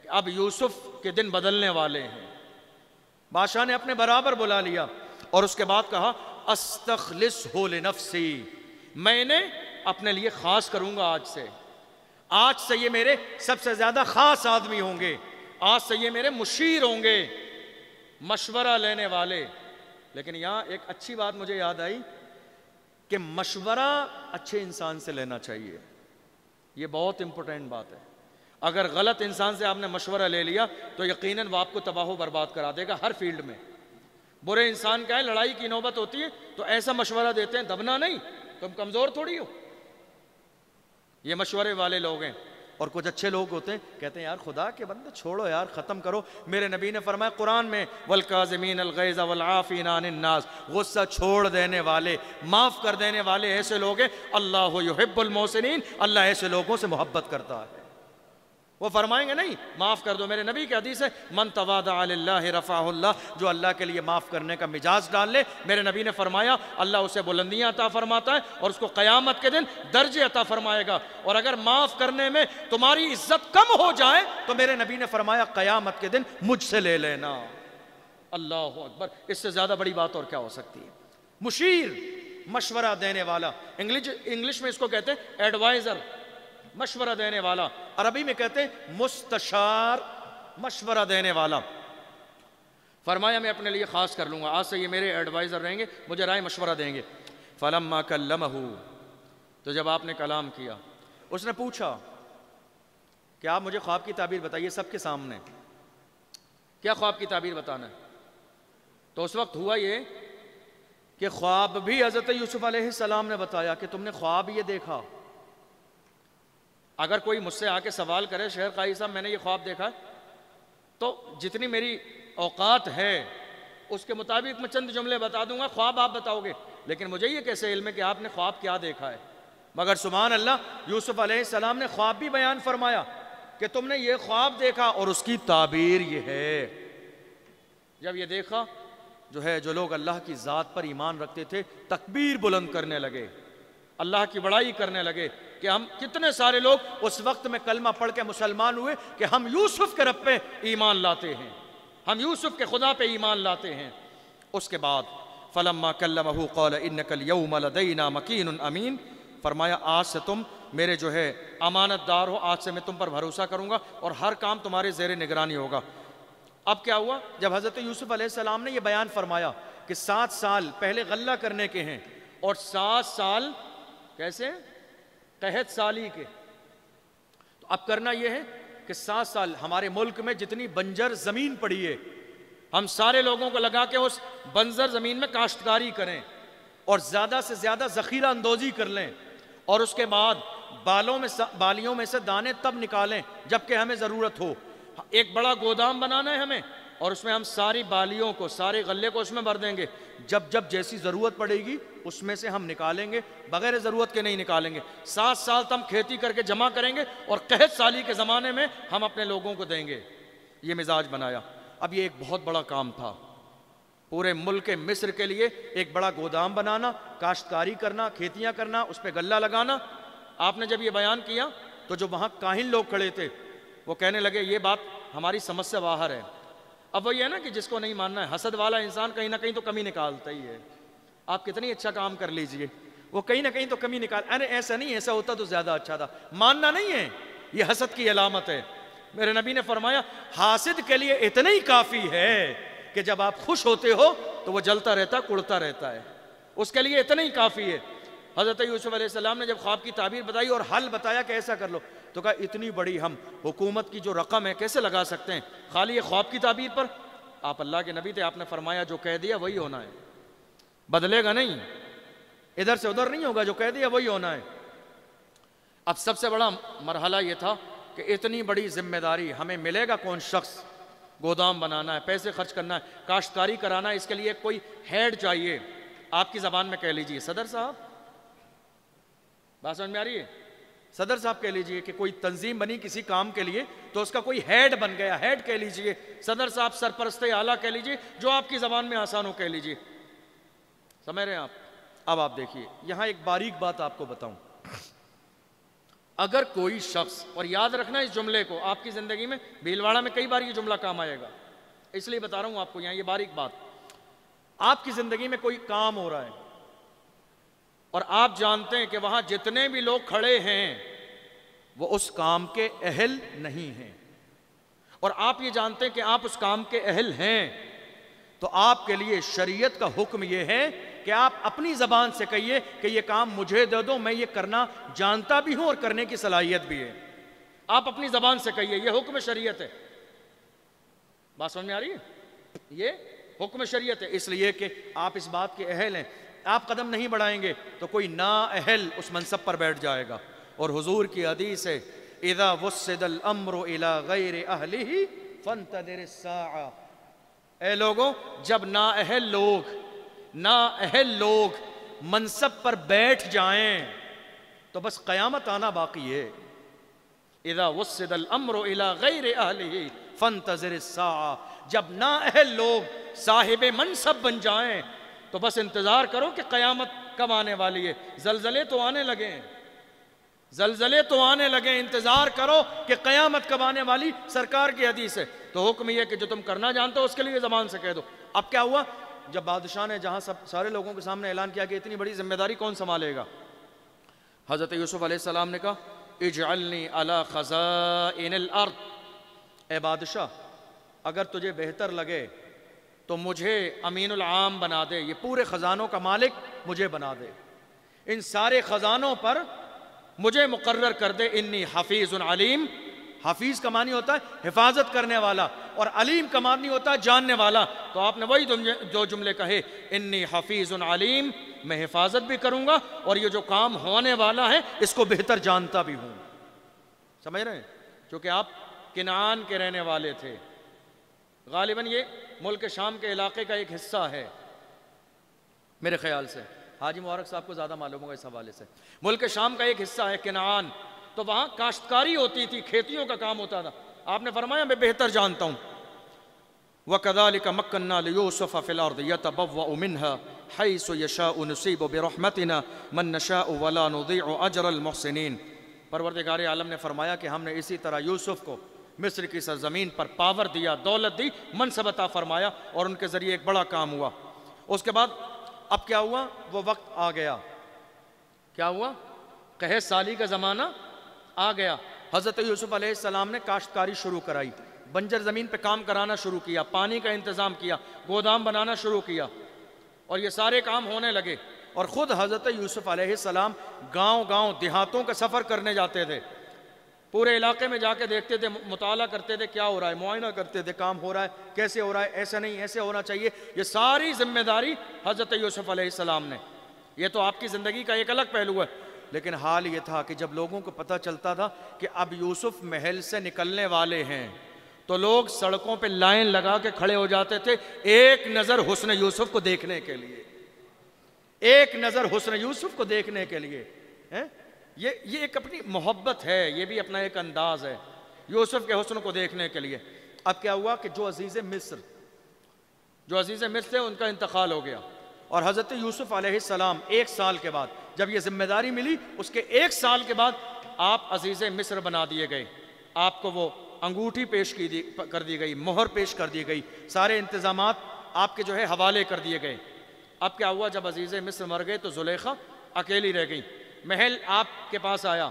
کہ اب یوسف کے دن بدلنے والے ہیں. بادشاہ نے اپنے برابر بلا لیا اور اس کے بعد کہا استخلصہ لنفسی, میں نے اپنے لیے خاص کروں گا آج سے یہ میرے سب سے زیادہ خاص آدمی ہوں گے, آج سے یہ میرے مشیر ہوں گے, مشورہ لینے والے. لیکن یہاں ایک اچھی بات مجھے یاد آئی کہ مشورہ اچھے انسان سے لینا چاہیے. یہ بہت امپورٹنٹ بات ہے. اگر غلط انسان سے آپ نے مشورہ لے لیا تو یقیناً وہ آپ کو تباہ و برباد کرا دے گا ہر فیلڈ میں. برے انسان کا ہے, لڑائی کی نوبت ہوتی ہے تو ایسا مشورہ دیتے ہیں, دبنا نہیں, تم کمزور تھوڑی ہو. یہ مشورے والے لوگ ہیں. اور کچھ اچھے لوگ ہوتے ہیں, کہتے ہیں یار خدا کے بندے چھوڑو یار, ختم کرو. میرے نبی نے فرمایا قرآن میں والکاظمین الغیظ والعافین عن الناس, غصہ چھوڑ دینے والے, معاف کر دینے والے ایسے لوگ ہیں. اللہ یحب المحسنین, اللہ ایسے لوگوں سے محبت کرتا ہے. وہ فرمائیں گے نہیں معاف کر دو. میرے نبی کی حدیث ہے من تواضع للہ رفعہ اللہ, جو اللہ کے لیے معاف کرنے کا مزاج ڈال لے, میرے نبی نے فرمایا اللہ اسے بلندیاں عطا فرماتا ہے اور اس کو قیامت کے دن درجے عطا فرمائے گا. اور اگر معاف کرنے میں تمہاری عزت کم ہو جائے تو میرے نبی نے فرمایا قیامت کے دن مجھ سے لے لینا. اللہ اکبر, اس سے زیادہ بڑی بات اور کیا ہو سکتی ہے. مشیر, مشورہ دینے والا. انگلش میں اس کو کہتے ہیں ایڈوائزر, مشورہ دینے والا. عربی میں کہتے ہیں مستشار, مشورہ دینے والا. فرمایا میں اپنے لیے خاص کر لوں گا, آج سے یہ میرے ایڈوائزر رہیں گے, مجھے رائے مشورہ دیں گے. فلما کلمہ, تو جب آپ نے کلام کیا, اس نے پوچھا کہ آپ مجھے خواب کی تعبیر بتائیے سب کے سامنے, کیا خواب کی تعبیر بتانا ہے. تو اس وقت ہوا یہ کہ خواب بھی حضرت یوسف علیہ السلام نے بتایا کہ تم نے خواب یہ دیکھا. اگر کوئی مجھ سے آ کے سوال کرے شہر قاضی صاحب میں نے یہ خواب دیکھا, تو جتنی میری اوقات ہے اس کے مطابق میں چند جملے بتا دوں گا, خواب آپ بتاؤ گے. لیکن مجھے یہ کیسے علم ہے کہ آپ نے خواب کیا دیکھا ہے. مگر سبحان اللہ, یوسف علیہ السلام نے خواب بھی بیان فرمایا کہ تم نے یہ خواب دیکھا اور اس کی تعبیر یہ ہے. جب یہ دیکھا جو لوگ اللہ کی ذات پر ایمان رکھتے تھے تکبیر بلند کرنے لگے, اللہ کی بڑائی کرنے لگے کہ ہم کتنے سارے لوگ اس وقت میں کلمہ پڑھ کے مسلمان ہوئے کہ ہم یوسف کے رب پہ ایمان لاتے ہیں, ہم یوسف کے خدا پہ ایمان لاتے ہیں. اس کے بعد فلما کلمہ قال انک اليوم لدینا مکین امین, فرمایا آج سے تم میرے امانت دار ہو, آج سے میں تم پر بھروسہ کروں گا اور ہر کام تمہارے زیر نگرانی ہوگا. اب کیا ہوا, جب حضرت یوسف علیہ السلام نے یہ بیان فرمایا کہ 7 سال پہلے غلہ کرنے کے ہیں اور 7 سال کیسے قحط سالی کے, تو اب کرنا یہ ہے کہ 7 سال ہمارے ملک میں جتنی بنجر زمین پڑی ہے ہم سارے لوگوں کو لگا کے اس بنجر زمین میں کاشتکاری کریں اور زیادہ سے زیادہ ذخیرہ اندوزی کر لیں, اور اس کے بعد بالیوں میں سے دانے تب نکالیں جبکہ ہمیں ضرورت ہو. ایک بڑا گودام بنانا ہے ہمیں اور اس میں ہم ساری بالیوں کو, سارے غلے کو اس میں بھر دیں گے. جب جیسی ضرورت پڑے گی اس میں سے ہم نکالیں گے, بغیر ضرورت کے نہیں نکالیں گے. 7 سال تم کھیتی کر کے جمع کریں گے اور قحط سالی کے زمانے میں ہم اپنے لوگوں کو دیں گے. یہ مزاج بنایا. اب یہ ایک بہت بڑا کام تھا پورے ملک مصر کے لیے, ایک بڑا گودام بنانا, کاشتکاری کرنا, کھیتیاں کرنا, اس پہ غلہ لگانا. آپ نے جب یہ بیان کیا تو جو وہاں کاہن لوگ کھڑے تھے وہ کہنے لگے یہ بات ہماری سمجھ سے باہر ہے. اب وہ یہ ہے نا کہ جس کو نہیں ماننا ہے, حسد والا انسان کہیں نہ کہیں تو کمی نکالتا ہی ہے. آپ کتنی اچھا کام کر لیجئے, وہ کہیں نہ کہیں تو کمی نکال, ارے ایسا نہیں, ایسا ہوتا تو زیادہ اچھا تھا. ماننا نہیں ہے, یہ حسد کی علامت ہے. میرے نبی نے فرمایا حاسد کے لیے اتنا ہی کافی ہے کہ جب آپ خوش ہوتے ہو تو وہ جلتا رہتا, کڑتا رہتا ہے, اس کے لیے اتنا ہی کافی ہے. حضرت یوسف علیہ السلام نے جب خواب کی تعبیر بتائی اور حل بتایا کہ ایسا کر لو, تو کہا اتنی بڑی ہم حکومت کی جو رقم ہے کیسے لگا سکتے ہیں خالی یہ خواب کی تعبیر پر. آپ اللہ کے نبی تھے, آپ نے فرمایا جو کہہ دیا وہی ہونا ہے, بدلے گا نہیں, ادھر سے ادھر نہیں ہوگا, جو کہہ دیا وہی ہونا ہے. اب سب سے بڑا مرحلہ یہ تھا کہ اتنی بڑی ذمہ داری ہمیں ملے گا کون شخص؟ گودام بنانا ہے، پیسے خرچ کرنا ہے، کاشتکاری کرانا ہے، اس کے لیے کوئی ہیڈ چاہیے۔ آپ کی زبان میں کہہ لیجئے صدر صاحب، بات سمجھ میں آ رہی ہے؟ صدر صاحب کہہ لیجئے کہ کوئی تنظیم بنی کسی کام کے لیے تو اس کا کوئی ہیڈ بن گیا، ہیڈ کہہ لیجئے، صدر صاحب، سرپرست اعلیٰ کہہ لیجئے، جو آپ کی زبان میں آسان ہو کہہ لیجئے۔ سمجھ رہے ہیں آپ؟ اب آپ دیکھیے یہاں ایک باریک بات آپ کو بتاؤں، اگر کوئی شخص، اور یاد رکھنا اس جملے کو، آپ کی زندگی میں بھیلواڑہ میں کئی بار یہ جملہ کام آئے گا، اس لیے بتا رہا ہوں آپ کو یہاں یہ باریک بات، آپ کی زندگی میں کوئی کام ہو رہا ہے اور آپ جانتے ہیں کہ وہاں جتنے بھی لوگ کھڑے ہیں وہ اس کام کے اہل نہیں ہیں، اور آپ یہ جانتے ہیں کہ آپ اس کام کے اہل ہیں، تو آپ کے لیے شریعت کا حکم یہ ہے کہ آپ اپنی زبان سے کہیے کہ یہ کام مجھے دے دو، میں یہ کرنا جانتا بھی ہوں اور کرنے کی صلاحیت بھی ہے۔ آپ اپنی زبان سے کہیے، یہ حکم شریعت ہے۔ بات سمجھ میں آ رہی ہے؟ یہ حکم شریعت ہے، اس لیے کہ آپ اس بات کے اہل ہیں۔ آپ قدم نہیں بڑھائیں گے تو کوئی نااہل اس منصب پر بیٹھ جائے گا، اور حضور کی حدیث ہے اذا وسد الامر الى غیر اہلہ فانتظر الساعہ، اے لوگوں جب نااہل لوگ منصب پر بیٹھ جائیں تو بس قیامت آنا باقی ہے۔ اذا وسد الامر الى غیر اہلہ فانتظر الساعہ، جب نااہل لوگ صاحب منصب بن جائیں تو بس انتظار کرو کہ قیامت کب آنے والی ہے۔ زلزلے تو آنے لگے، انتظار کرو کہ قیامت کب آنے والی، سرکار کی حدیث ہے۔ تو حکم یہ کہ جو تم کرنا جانتے ہو اس کے لیے زبان سے کہہ دو۔ اب کیا ہوا؟ جب بادشاہ نے جہاں سارے لوگوں کے سامنے اعلان کیا کہ اتنی بڑی ذمہ داری کون سنبھالے گا، حضرت یوسف علیہ السلام نے کہا اجعلنی علی خزائن الارض، اے بادشاہ اگر تجھے بہتر لگے تو مجھے امین العام بنا دے، یہ پورے خزانوں کا مالک مجھے بنا دے، ان سارے خزانوں پر مجھے مقرر کر دے۔ انی حفیظ علیم، حفیظ کا معنی ہوتا ہے حفاظت کرنے والا، اور علیم کا معنی ہوتا ہے جاننے والا۔ تو آپ نے وہی دو جملے کہے، انی حفیظ علیم، میں حفاظت بھی کروں گا اور یہ جو کام ہونے والا ہے اس کو بہتر جانتا بھی ہوں۔ سمجھ رہے ہیں؟ چونکہ آپ کنعان کے رہنے والے تھے، غالباً یہ ملک شام کے علاقے کا ایک حصہ ہے میرے خیال سے، حاجی مبارک صاحب کو زیادہ معلوم ہوگا اس حوالے سے، ملک شام کا ایک حصہ ہے کنعان، تو وہاں کاشتکاری ہوتی تھی، کھیتیوں کا کام ہوتا تھا۔ آپ نے فرمایا میں بہتر جانتا ہوں۔ وَكَذَلِكَ مَكَّنَّا لِيُوسُفَ فِي الْأَرْضِ يَتَبَوَّأُ مِنْهَا حَيْثُ يَشَاءُ نُصِيبُ بِرَحْمَتِنَا مَن نَّشَاءُ وَلَا نُضِيعُ أَجْرَ الْمُحْسِنِينَ۔ پروردگار عالم نے فرمایا کہ ہم نے اسی طرح یوسف کو مصر کی سرزمین پر پاور دیا، دولت دی، منصب عطا فرمایا، اور ان کے ذریعے ایک بڑا کام ہوا۔ اس کے بعد اب کیا ہوا؟ وہ وقت آ گیا، کیا ہوا؟ قحط سالی کا زمانہ آ گیا۔ حضرت یوسف علیہ السلام نے کاشتکاری شروع کرائی، بنجر زمین پہ کام کرانا شروع کیا، پانی کا انتظام کیا، گودام بنانا شروع کیا، اور یہ سارے کام ہونے لگے۔ اور خود حضرت یوسف علیہ السلام گاؤں دیہاتوں کا سفر کرنے جاتے تھے، پورے علاقے میں جا کے دیکھتے تھے، مطالعہ کرتے تھے کیا ہو رہا ہے، معائنہ کرتے تھے کام ہو رہا ہے کیسے ہو رہا ہے، ایسا نہیں ایسے ہونا چاہیے۔ یہ ساری ذمہ داری حضرت یوسف علیہ السلام نے۔ یہ تو آپ کی زندگی کا ایک الگ پہلو ہے، لیکن حال یہ تھا کہ جب لوگوں کو پتہ چلتا تھا کہ اب یوسف محل سے نکلنے والے ہیں تو لوگ سڑکوں پہ لائن لگا کے کھڑے ہو جاتے تھے ایک نظر حسن یوسف کو دیکھنے کے لیے، ایک نظر حسن یوسف کو دیکھنے کے لیے۔ یہ ایک اپنی محبت ہے، یہ بھی اپنا ایک انداز ہے یوسف کے حسن کو دیکھنے کے لیے۔ اب کیا ہوا کہ جو عزیز مصر تھے ان کا انتقال ہو گیا، اور حضرت یوسف علیہ السلام 1 سال کے بعد جب یہ ذمہ داری ملی، اس کے 1 سال کے بعد آپ عزیز مصر بنا دیے گئے۔ آپ کو وہ انگوٹھی پیش کر دی گئی، مہر پیش کر دی گئی، سارے انتظامات آپ کے جو ہے حوالے کر دیے گئے۔ اب کیا ہوا؟ جب عزیز مصر مر گئے تو زلیخا اکیلی رہ گئی، محل آپ کے پاس آیا۔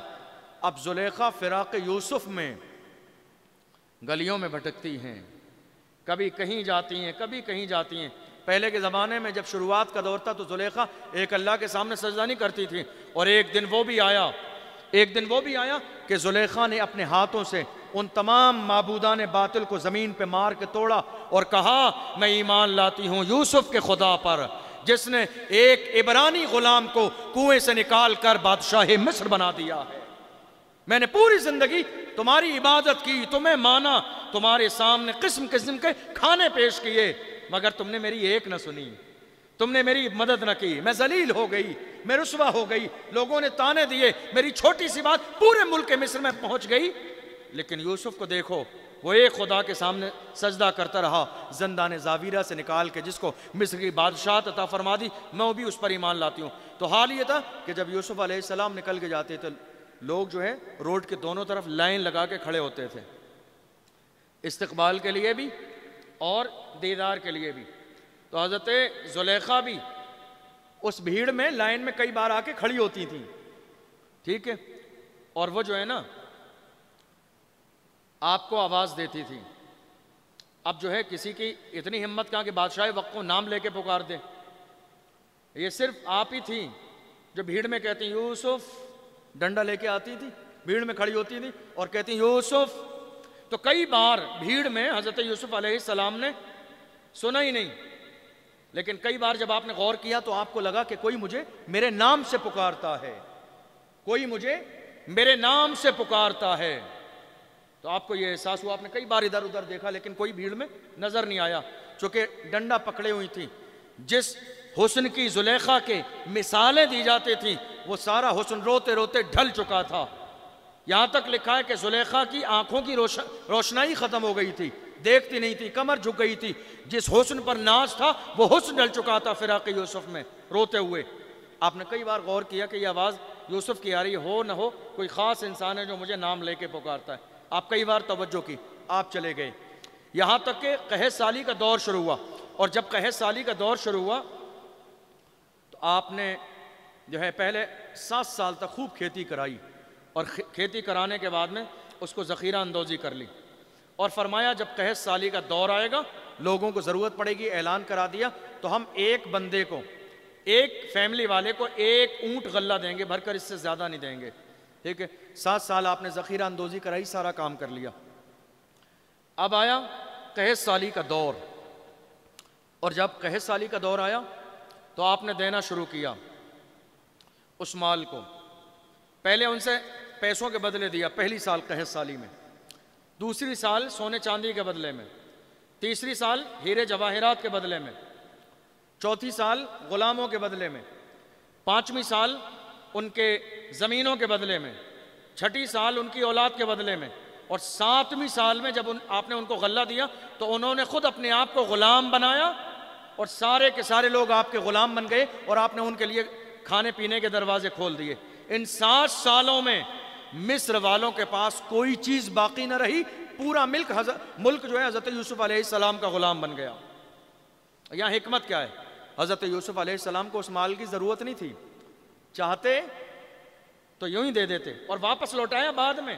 اب زلیخا فراق یوسف میں گلیوں میں بھٹکتی ہیں، کبھی کہیں جاتی ہیں کبھی کہیں جاتی ہیں۔ پہلے کے زمانے میں جب شروعات کا دور تھا تو زلیخا ایک اللہ کے سامنے سجدہ نہیں کرتی تھی، اور ایک دن وہ بھی آیا کہ زلیخا نے اپنے ہاتھوں سے ان تمام معبودان باطل کو زمین پہ مار کے توڑا اور کہا میں ایمان لاتی ہوں یوسف کے خدا پر جس نے ایک عبرانی غلام کو کنویں سے نکال کر بادشاہ مصر بنا دیا ہے۔ میں نے پوری زندگی تمہاری عبادت کی، تمہیں مانا، تمہارے سامنے قسم قسم کے کھانے پیش کیے، مگر تم نے میری ایک نہ سنی، تم نے میری مدد نہ کی، میں ذلیل ہو گئی، میں رسوا ہو گئی، لوگوں نے تانے دیے، میری چھوٹی سی بات پورے ملک مصر میں پہنچ گئی۔ لیکن یوسف کو دیکھو، وہ ایک خدا کے سامنے سجدہ کرتا رہا، زندان زاویرہ سے نکال کے جس کو مصر کی بادشاہت عطا فرما دی، میں بھی اس پر ایمان لاتی ہوں۔ تو حال یہ تھا کہ جب یوسف علیہ السلام نکل کے جاتے تھے، لوگ جو ہے روڈ کے دونوں طرف لائن لگا کے کھڑے ہوتے تھے، استقبال کے لیے بھی اور دیدار کے لیے بھی۔ تو حضرت زلیخا بھی اس بھیڑ میں لائن میں کئی بار آ کے کھڑی ہوتی تھیں، ٹھیک ہے، اور وہ جو ہے نا آپ کو آواز دیتی تھی۔ اب جو ہے کسی کی اتنی ہمت کہاں کہ بادشاہ وقت کو نام لے کے پکار دے، یہ صرف آپ ہی تھیں جو بھیڑ میں کہتی یوسف، ڈنڈا لے کے آتی تھی، بھیڑ میں کھڑی ہوتی تھی اور کہتی یوسف۔ تو کئی بار بھیڑ میں حضرت یوسف علیہ السلام نے سنا ہی نہیں، لیکن کئی بار جب آپ نے غور کیا تو آپ کو لگا کہ کوئی مجھے میرے نام سے پکارتا ہے، کوئی مجھے میرے نام سے پکارتا ہے۔ تو آپ کو یہ احساس ہوا، آپ نے کئی بار ادھر ادھر دیکھا لیکن کوئی بھیڑ میں نظر نہیں آیا، چونکہ ڈنڈا پکڑے ہوئی تھی۔ جس حسن کی زلیخا کے مثالیں دی جاتی تھیں وہ سارا حسن روتے روتے ڈھل چکا تھا، یہاں تک لکھا ہے کہ زلیخا کی آنکھوں کی روشنائی ختم ہو گئی تھی، دیکھتی نہیں تھی، کمر جھک گئی تھی، جس حسن پر ناز تھا وہ حسن ڈل چکا تھا فراق یوسف میں روتے ہوئے۔ آپ نے کئی بار غور کیا کہ یہ آواز یوسف کی آ رہی ہو نہ ہو، کوئی خاص انسان ہے جو مجھے نام لے کے پکارتا ہے۔ آپ کئی بار توجہ کی، آپ چلے گئے، یہاں تک کہ قحط سالی کا دور شروع ہوا، اور جب قحط سالی کا دور شروع ہوا تو آپ نے جو ہے پہلے 7 سال تک خوب کھیتی کرائی، اور کھیتی کرانے کے بعد میں اس کو ذخیرہ اندوزی کر لی، اور فرمایا جب قحط سالی کا دور آئے گا، لوگوں کو ضرورت پڑے گی، اعلان کرا دیا تو ہم ایک بندے کو، ایک فیملی والے کو 1 اونٹ غلہ دیں گے، بھر کر اس سے زیادہ نہیں دیں گے، ٹھیک ہے۔ 7 سال آپ نے ذخیرہ اندوزی کرائی، سارا کام کر لیا۔ اب آیا قحط سالی کا دور، اور جب قحط سالی کا دور آیا تو آپ نے دینا شروع کیا اس مال کو۔ پہلے ان سے پیسوں کے بدلے دیا پہلی سال قحط سالی میں، دوسری سال سونے چاندی کے بدلے میں، تیسری سال ہیرے جواہرات کے بدلے میں، چوتھی سال غلاموں کے بدلے میں، پانچویں سال ان کے زمینوں کے بدلے میں، چھٹی سال ان کی اولاد کے بدلے میں، اور 7ویں سال میں جب آپ نے ان کو غلہ دیا تو انہوں نے خود اپنے آپ کو غلام بنایا، اور سارے کے سارے لوگ آپ کے غلام بن گئے، اور آپ نے ان کے لیے کھانے پینے کے دروازے کھول دیے۔ ان 7 سالوں میں مصر والوں کے پاس کوئی چیز باقی نہ رہی، پورا ملک جو ہے حضرت یوسف علیہ السلام کا غلام بن گیا۔ یہاں حکمت کیا ہے؟ حضرت یوسف علیہ السلام کو اس مال کی ضرورت نہیں تھی، چاہتے تو یوں ہی دے دیتے اور واپس لوٹایا بعد میں۔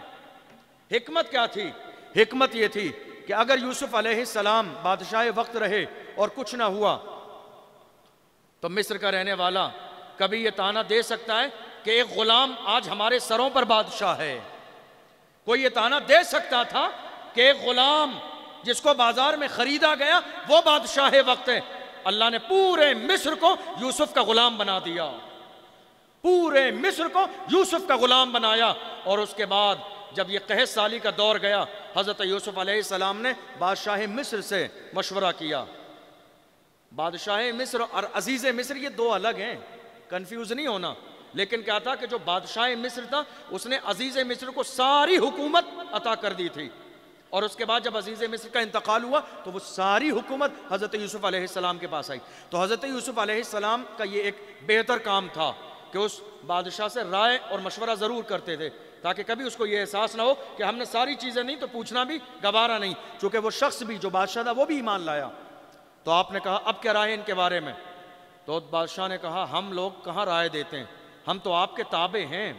حکمت کیا تھی؟ حکمت یہ تھی کہ اگر یوسف علیہ السلام بادشاہ وقت رہے اور کچھ نہ ہوا تو مصر کا رہنے والا کبھی یہ تانا دے سکتا ہے کہ ایک غلام آج ہمارے سروں پر بادشاہ ہے؟ کوئی یہ تانا دے سکتا تھا کہ ایک غلام جس کو بازار میں خریدا گیا وہ بادشاہ وقت ہے؟ اللہ نے پورے مصر کو یوسف کا غلام بنا دیا، پورے مصر کو یوسف کا غلام بنایا۔ اور اس کے بعد جب یہ قحط سالی کا دور گیا، حضرت یوسف علیہ السلام نے بادشاہ مصر سے مشورہ کیا۔ بادشاہ مصر اور عزیز مصر یہ 2 الگ ہیں، کنفیوز نہیں ہونا۔ لیکن کیا تھا کہ جو بادشاہ مصر تھا اس نے عزیز مصر کو ساری حکومت عطا کر دی تھی، اور اس کے بعد جب عزیز مصر کا انتقال ہوا تو وہ ساری حکومت حضرت یوسف علیہ السلام کے پاس آئی۔ تو حضرت یوسف علیہ السلام کا یہ ایک بہتر کام تھا کہ اس بادشاہ سے رائے اور مشورہ ضرور کرتے تھے، تاکہ کبھی اس کو یہ احساس نہ ہو کہ ہم نے ساری چیزیں نہیں تو پوچھنا بھی گوارا نہیں، چونکہ وہ شخص بھی جو بادشاہ تھا وہ بھی ایمان لایا۔ تو آپ نے کہا اب کیا رائے ان کے بارے میں؟ تو بادشاہ نے کہا ہم لوگ کہاں رائے دیتے ہیں، ہم تو آپ کے تابع ہیں،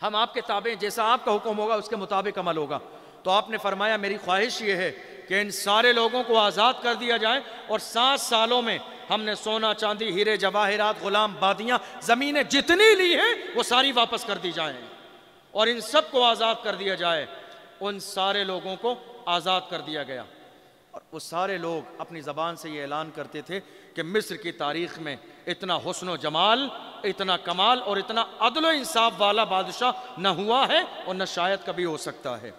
ہم آپ کے تابع ہیں، جیسا آپ کا حکم ہوگا اس کے مطابق عمل ہوگا۔ تو آپ نے فرمایا میری خواہش یہ ہے کہ ان سارے لوگوں کو آزاد کر دیا جائے، اور 7 سالوں میں ہم نے سونا چاندی ہیرے جواہرات غلام بادیاں زمینیں جتنی لی ہیں وہ ساری واپس کر دی جائیں، اور ان سب کو آزاد کر دیا جائے۔ ان سارے لوگوں کو آزاد کر دیا گیا، اور وہ سارے لوگ اپنی زبان سے یہ اعلان کرتے تھے کہ مصر کی تاریخ میں اتنا حسن و جمال اتنا کمال اور اتنا عدل و انصاف والا بادشاہ نہ ہوا ہے اور نہ شاید کبھی ہو سکتا ہے۔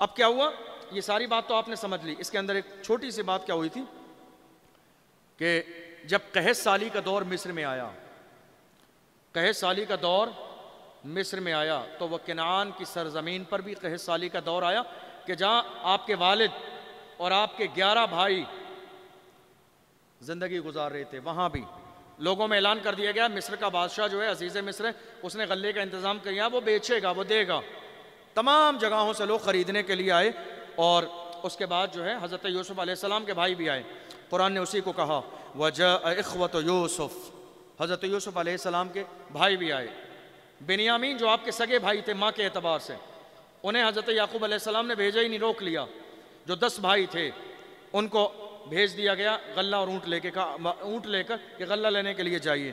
اب کیا ہوا؟ یہ ساری بات تو آپ نے سمجھ لی، اس کے اندر ایک چھوٹی سی بات کیا ہوئی تھی کہ جب قحط سالی کا دور مصر میں آیا، قحط سالی کا دور مصر میں آیا، تو وہ کنعان کی سرزمین پر بھی قحط سالی کا دور آیا کہ جہاں آپ کے والد اور آپ کے 11 بھائی زندگی گزار رہے تھے، وہاں بھی لوگوں میں اعلان کر دیا گیا مصر کا بادشاہ جو ہے عزیز مصر ہے، اس نے غلے کا انتظام کیا، وہ بیچے گا، وہ دے گا۔ تمام جگہوں سے لوگ خریدنے کے لیے آئے، اور اس کے بعد جو ہے حضرت یوسف علیہ السلام کے بھائی بھی آئے۔ قرآن نے اسی کو کہا وَجَاءَ إِخْوَةُ یوسف، حضرت یوسف علیہ السلام کے بھائی بھی آئے۔ بنیامین جو آپ کے سگے بھائی تھے ماں کے اعتبار سے، انہیں حضرت یعقوب علیہ السلام نے بھیجا ہی نہیں، روک لیا۔ جو 10 بھائی تھے ان کو بھیج دیا گیا غلہ اور اونٹ لے کر کہ غلہ لینے کے لیے جائیے۔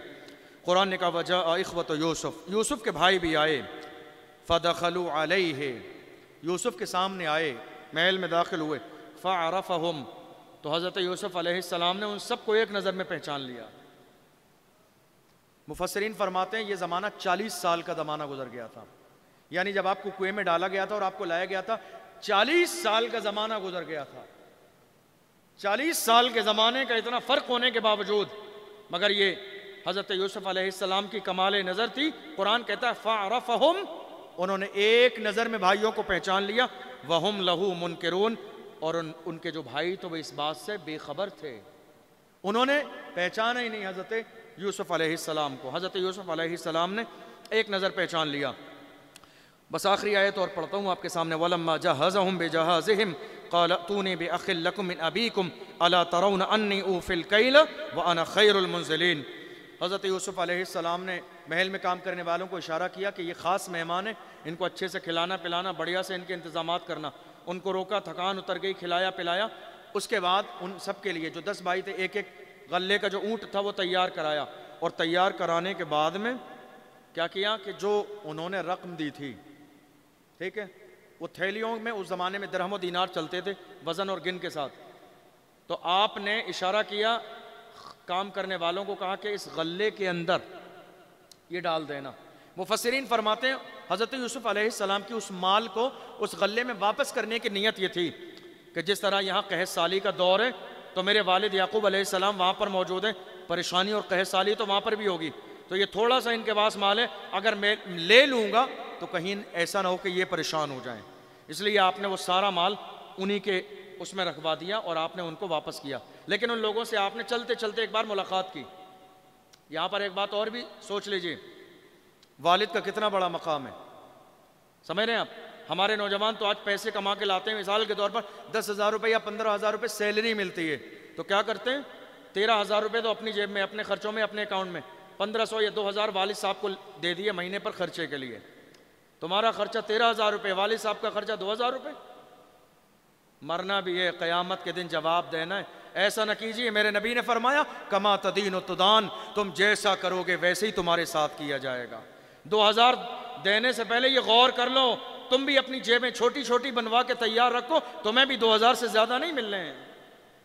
قرآن نے کہا وَجَاءَ إِخْوَةُ یوسف، یوسف کے بھائی بھی آئے، فَدَخَلُوا عَلَيْهِ، یوسف کے سامنے آئے، محل میں داخل ہوئے، فَعَرَفَهُمْ، تو حضرت یوسف علیہ السلام نے ان سب کو ایک نظر میں پہچان لیا۔ مفسرین فرماتے ہیں یہ زمانہ 40 سال کا زمانہ گزر گیا تھا، یعنی جب آپ کو کنویں میں ڈالا گیا تھا اور آپ کو لایا گیا تھا 40 سال کا زمانہ گزر گیا تھا۔ 40 سال کے زمانے کا اتنا فرق ہونے کے باوجود مگر یہ حضرت یوسف علیہ السلام کی کمال نظر تھی۔ قرآن کہتا ہے فَعَرَفَهُمْ، انہوں نے ایک نظر میں بھائیوں کو پہچان لیا، وَهُمْ لَهُ مُنْكِرُونَ، اور ان کے جو بھائی تو وہ اس بات سے بے خبر تھے، انہوں نے پہچانا ہی نہیں حضرت یوسف علیہ السلام کو۔ حضرت یوسف علیہ السلام نے ایک نظر پہچان لیا۔ بس آخری آیت اور پڑھتا ہوں آپ کے سامنے، وَلَمَّا جَهَّزَهُمْ بِجَهَازِهِمْ قَالَ ائْتُونِي بِأَخٍ لَكُم مِّنْ أَبِيكُمْ أَلَا تَرَوْنَ أَنِّي أُوفِي الْكَيْلَ وَأَنَا خَيْرُ الْمُنزِلِينَ۔ حضرت یوسف علیہ السلام نے محل میں کام کرنے والوں کو اشارہ کیا کہ یہ خاص مہمان ہیں، ان کو اچھے سے کھلانا پلانا، بڑھیا سے ان کے انتظامات کرنا۔ ان کو روکا، تھکان اتر گئی، کھلایا پلایا۔ اس کے بعد ان سب کے لیے جو 10 بھائی تھے ایک ایک غلے کا جو اونٹ تھا وہ تیار کرایا، اور تیار کرانے کے بعد میں کیا کیا کہ جو انہوں نے رقم دی تھی، ٹھیک ہے، وہ تھیلیوں میں اس زمانے میں درہم و دینار چلتے تھے وزن اور گن کے ساتھ، تو آپ نے اشارہ کیا کام کرنے والوں کو، کہا کہ اس غلے کے اندر یہ ڈال دینا۔ مفسرین فرماتے ہیں حضرت یوسف علیہ السلام کی اس مال کو اس غلے میں واپس کرنے کی نیت یہ تھی کہ جس طرح یہاں قحط سالی کا دور ہے تو میرے والد یعقوب علیہ السلام وہاں پر موجود ہیں، پریشانی اور قحط سالی تو وہاں پر بھی ہوگی، تو یہ تھوڑا سا ان کے پاس مال ہے، اگر میں لے لوں گا تو کہیں ایسا نہ ہو کہ یہ پریشان ہو جائیں، اس لیے آپ نے وہ سارا مال انہی کے اس میں رکھوا دیا اور آپ نے ان کو واپس کیا۔ لیکن ان لوگوں سے آپ نے چلتے چلتے ایک بار ملاقات کی۔ یہاں پر ایک بات اور بھی سوچ لیجئے، والد کا کتنا بڑا مقام ہے، سمجھ رہے ہیں آپ؟ ہمارے نوجوان تو آج پیسے کما کے لاتے ہیں، مثال کے طور پر 10,000 روپے یا 15,000 روپے سیلری ملتی ہے تو کیا کرتے ہیں، 13,000 روپے تو اپنی جیب میں، اپنے خرچوں میں، اپنے اکاؤنٹ میں، 1,500 یا 2,000 والد صاحب کو دے دیے مہینے پر خرچے کے لیے۔ تمہارا خرچہ 13,000 روپے، والد صاحب کا خرچہ 2,000 روپے۔ مرنا بھی ہے، قیامت کے دن جواب دینا ہے۔ ایسا نہ کیجئے، میرے نبی نے فرمایا کما تدین تدان، تم جیسا کرو گے ویسے ہی تمہارے ساتھ کیا جائے گا۔ 2,000 دینے سے پہلے یہ غور کر لو، تم بھی اپنی جیبیں چھوٹی چھوٹی بنوا کے تیار رکھو، تمہیں بھی 2,000 سے زیادہ نہیں ملنے ہیں،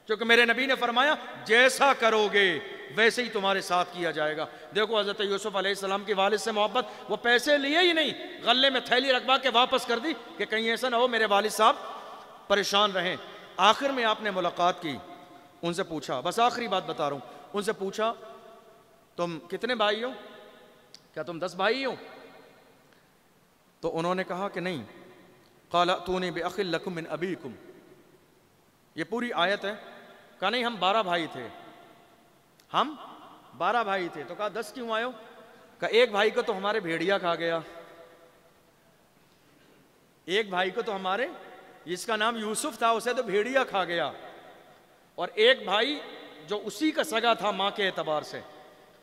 کیونکہ میرے نبی نے فرمایا جیسا کرو گے ویسے ہی تمہارے ساتھ کیا جائے گا۔ دیکھو حضرت یوسف علیہ السلام کی والد سے محبت، وہ پیسے لیے ہی نہیں، غلے میں تھیلی رکھوا کے واپس کر دی کہ کہیں ایسا نہ ہو میرے والد صاحب پریشان رہیں۔ آخر میں آپ نے ملاقات کی، ان سے پوچھا، بس آخری بات بتا رہا ہوں، ان سے پوچھا تم کتنے بھائی ہو، کیا تم 10 بھائی ہو؟ تو انہوں نے کہا کہ نہیں۔ قال ائتونی بأخ لکم من ابیکم، یہ پوری آیت ہے۔ کہا نہیں، ہم 12 بھائی تھے، ہم 12 بھائی تھے۔ تو کہا 10 کیوں آئے ہو؟ کہا ایک بھائی کو تو ہمارے بھیڑیا کھا گیا، ایک بھائی کو تو ہمارے، جس کا نام یوسف تھا، اسے تو بھیڑیا کھا گیا، اور ایک بھائی جو اسی کا سگا تھا ماں کے اعتبار سے،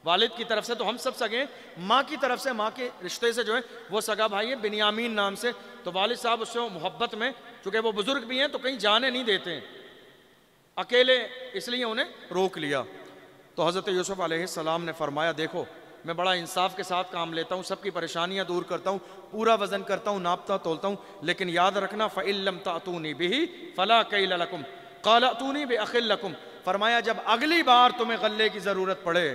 والد کی طرف سے تو ہم سب سگے، ماں کی طرف سے، ماں کے رشتے سے جو ہے وہ سگا بھائی ہے بنیامین نام سے۔ تو والد صاحب اس سے محبت میں، چونکہ وہ بزرگ بھی ہیں تو کہیں جانے نہیں دیتے ہیں اکیلے، اس لیے انہیں روک لیا۔ تو حضرت یوسف علیہ السلام نے فرمایا دیکھو میں بڑا انصاف کے ساتھ کام لیتا ہوں، سب کی پریشانیاں دور کرتا ہوں، پورا وزن کرتا ہوں، ناپتا تولتا ہوں، لیکن یاد رکھنا فَإِن لَّمْ تَأْتُونِي بِهِ فَلَا كَيْلَ لَكُمْ قَالَ ائْتُونِي بِأَخٍ لَّكُمْ۔ فرمایا جب اگلی بار تمہیں غلے کی ضرورت پڑے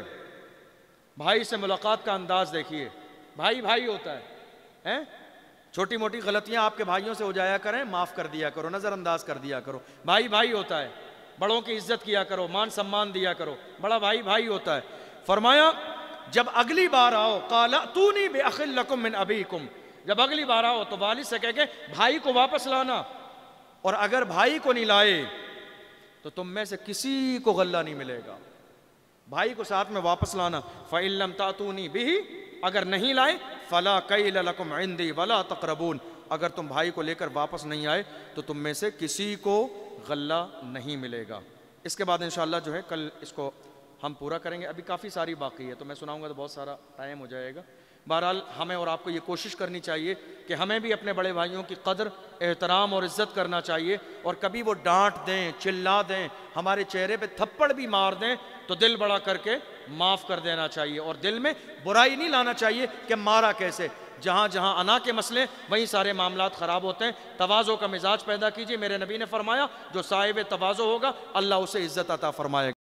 بھائی سے ملاقات کا انداز دیکھیے، بھائی بھائی ہوتا ہے، چھوٹی موٹی غلطیاں آپ کے بھائیوں سے ہو جایا کریں، معاف کر دیا کرو، نظر انداز کر دیا کرو، بھائی بھائی ہوتا ہے، بڑوں کی عزت کیا کرو، مان سمان دیا کرو، بڑا بھائی بھائی ہوتا ہے۔ فرمایا جب اگلی بار آؤ قال اتونی باخ لکم من ابیکم، جب اگلی بار آؤ تو والد سے کہہ کے بھائی کو واپس لانا، اور اگر بھائی کو نہیں لائے تو تم میں سے کسی کو غلہ نہیں ملے گا، بھائی کو ساتھ میں واپس لانا۔ فَإِن لَمْ تَأْتُونِي بِهِ، اگر نہیں لائے فَلَا كَيْلَ لَكُمْ عِنْدِي وَلَا تَقْرَبُونَ، اگر تم بھائی کو لے کر واپس نہیں آئے تو تم میں سے کسی کو غلہ نہیں ملے گا۔ اس کے بعد انشاءاللہ جو ہے کل اس کو ہم پورا کریں گے، ابھی کافی ساری باقی ہے تو میں سناؤں گا تو بہت سارا ٹائم ہو جائے گا۔ بہرحال ہمیں اور آپ کو یہ کوشش کرنی چاہیے کہ ہمیں بھی اپنے بڑے بھائیوں کی قدر، احترام اور عزت کرنا چاہیے، اور کبھی وہ ڈانٹ دیں، چلا دیں، ہمارے چہرے پہ تھپڑ بھی مار دیں تو دل بڑا کر کے معاف کر دینا چاہیے، اور دل میں برائی نہیں لانا چاہیے کہ مارا کیسے۔ جہاں جہاں انا کے مسئلے وہیں سارے معاملات خراب ہوتے ہیں۔ تواضع کا مزاج پیدا کیجیے، میرے نبی نے فرمایا جو صاحب تواضع ہوگا اللہ اسے عزت عطا فرمائے گا۔